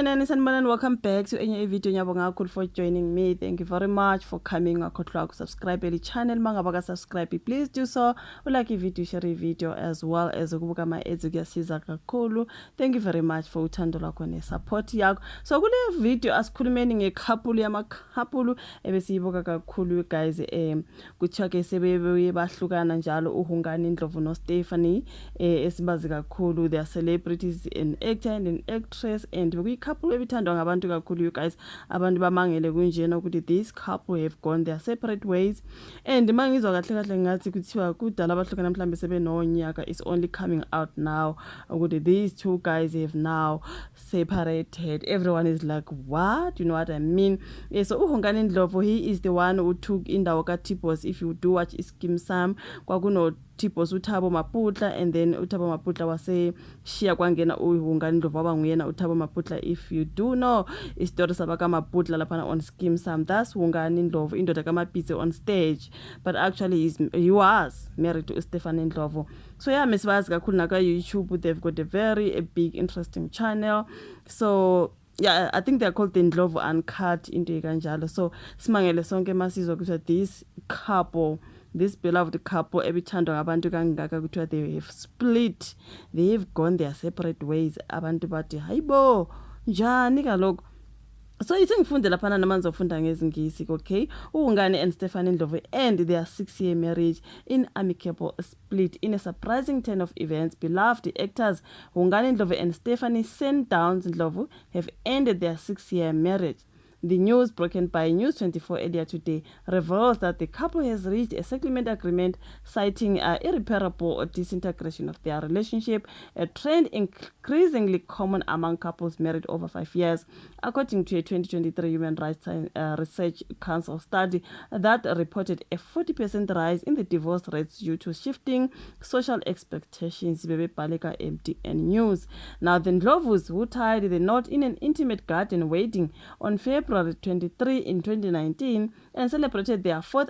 Sanibonani, sanibonani. Welcome back to any video. Nyabonga kakhulu for joining me. Thank you very much for coming. Akhohlwa subscribe eli channel mangaba subscribe. Please do so. Like video, share video as well as ukubuka my ads kuyasiza kakhulu. Thank you very much for uthando lwakho ne support yakho. So kule video asikhulumeni ngecouple yamakhaphulu ebesiyibuka kakhulu guys kuthiwa ke sebebuye bahlukana njalo uHungani Ndlovu no Stephanie esibazi kakhulu. They are celebrities, an actor and an actress, and we couple ebithandwa ngabantu kakhulu you guys. Abantu bamangele kunjena ukuthi this couple have gone their separate ways, and mangizwa kahle kahle ngathi kuthiwa kudala abahlukana mhlambe sebenonyaka is only coming out now ukuthi these two guys have now separated. Everyone is like, what? You know what I mean? So uHungani Ndlovu, he is the one who took indawo kaTipos. If you do watch Skeem Saam, kwakuno Tipos uThabo Maputla, and then uThabo Maputla wase shia kwangena uHungani Ndlovu waba nguyena uThabo Maputla. If you do know istory sabaka Maputla lapha on Skeem Saam, that's Hungani Ndlovu indoda kaMapitsi on stage, but actually he was married to Stephanie Ndlovu. So yeah, mesibazi kakhulu naka YouTube, they've got a very big interesting channel. So yeah, I think they're called the Ndlovu Uncut into kanjalo. So simangele sonke masizwa ukuthi this couple, this beloved couple ebithandwa ngabantu kangaka kuthiwa they have split, they have gone their separate ways. Abantu bathi hayibo njani kaloku. So it's ngifunde lapha namanzi ofunda ngezingisi, okay? uHungani and Stephanie Ndlovu end their 6-year marriage in amicable split. In a surprising turn of events, beloved actors Hungani Ndlovu and Stephanie Sandown Ndlovu have ended their 6-year marriage. The news, broken by News 24 earlier today, reveals that the couple has reached a settlement agreement citing irreparable disintegration of their relationship, a trend increasingly common among couples married over 5 years, according to a 2023 Human Rights Research Council study that reported a 40% rise in the divorce rates due to shifting social expectations. MTN News. Now, the Ndlovus, who tied the knot in an intimate garden wedding on February 23 in 2019 and celebrated their 4th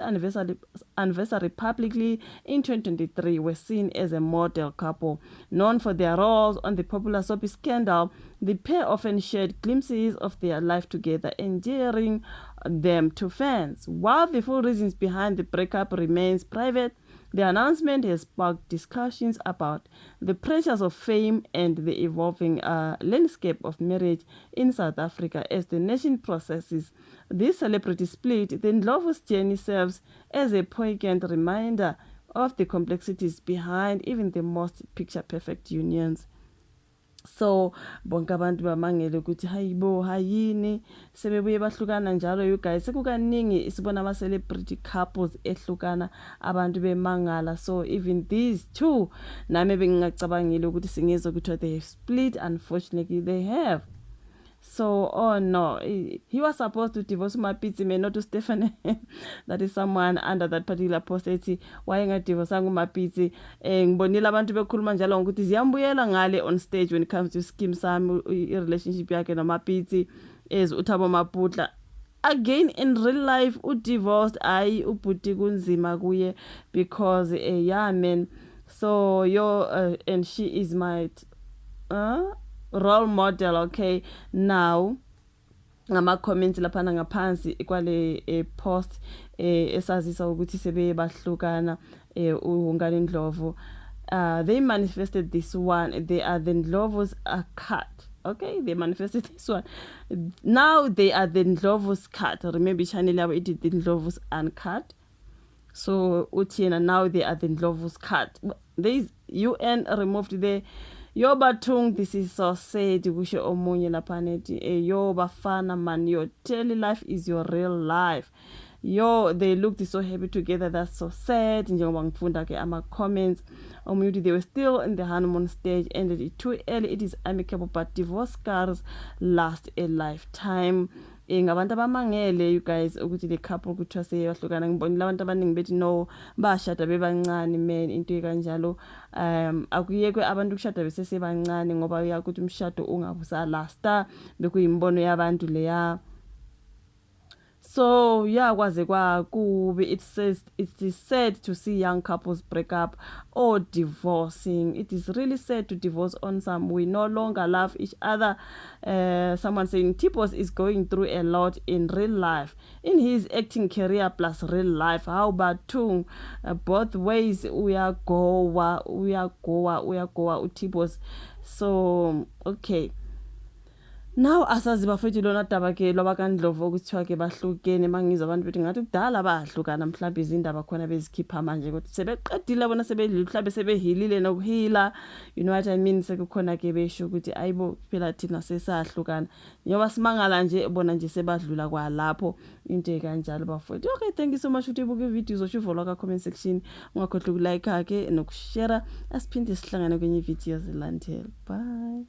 anniversary publicly in 2023, were seen as a model couple. Known for their roles on the popular soapy Scandal, the pair often shared glimpses of their life together, endearing them to fans. While the full reasons behind the breakup remains private, the announcement has sparked discussions about the pressures of fame and the evolving landscape of marriage in South Africa as the nation processes this celebrity split. The Ndlovu's journey serves as a poignant reminder of the complexities behind even the most picture-perfect unions. So bonke abantu bamangele ukuthi hayibo hayini sebebuye bahlukana njalo you guys. Sekukaningi sibona ama celebrity couples ehlukana abantu bemangala. So even these two nami bengingacabangile ukuthi singezwe ukuthi they have split. Unfortunately they have. So, oh no, he was supposed to divorce Mapitsi, man, not to Stephanie. That is someone under that particular post ethi wayengadivorce nguMapitsi. Ngibonile abantu bekhuluma njalo ukuthi ziyambuyela ngale on stage when it comes to Skeem Saam, relationship yakhe noMapitsi as uThabo Maputla. Again, in real life, divorced ubhuti kunzima kuye because yeah man. So and she is my role model, okay? Now ngama comments lapha ngaphansi kwale post esazisa ukuthi sebe bahlukana uHungani Ndlovu, they manifested this one. They are the Ndlovus cut. Okay, they manifested this one. Now they are the Ndlovus cut. Remember channel yabo it the Ndlovus uncut. So utiena now they are the Ndlovus cut. There is UN removed the yo bathung. This is so sad kusho omunye lapha nethi yo bafana man, your daily life is your real life. Yo, they looked so happy together. That's so sad. Njengoba ngifunda ke ama comments omunye they were still in the honeymoon stage, ended it too early. It is amicable, but divorce scars last a lifetime. Ngabantu abamangele you guys ukuthi le couple kuthiwa seyahlukana. Ngibonile abantu abaningi bethi no bashada bebancane man, into kanjalo. Akuyekwe abantu kushada besesebancane ngoba uyakuthi umshado ungabusa lasta bekuyimbono yabantu leya. So yeah, kwaze kwakubi, it is sad to see young couples break up or divorcing. It is really sad to divorce on some. We no longer love each other. Someone saying T-Boss is going through a lot in real life, in his acting career plus real life. How about two? Both ways we are goa T-Boss. So okay. Now asazi bafethu lona daba ke lwabakandlovu okuthiwa ke bahlukene mangizwa abantu bethi ngathi kudala bahlukana mhlawumbe izindaba khona bezikhipha manje ukuthi sebeqedile bona sebedlile mhlawumbe sebehilile nokuhila, you know what I mean, sekukhona ke besho ukuthi ayibo phela thina sesahlukana njengoba simangala nje bona nje sebadlula kwalapho into kanjalo bafethu. Okay, thank you so much ukuthi ubuke video uzoshiva la ka comment section, ungakhohlwa ukulike ke nokushare, asiphinde sihlangane kwenye video ezilandela. Bye.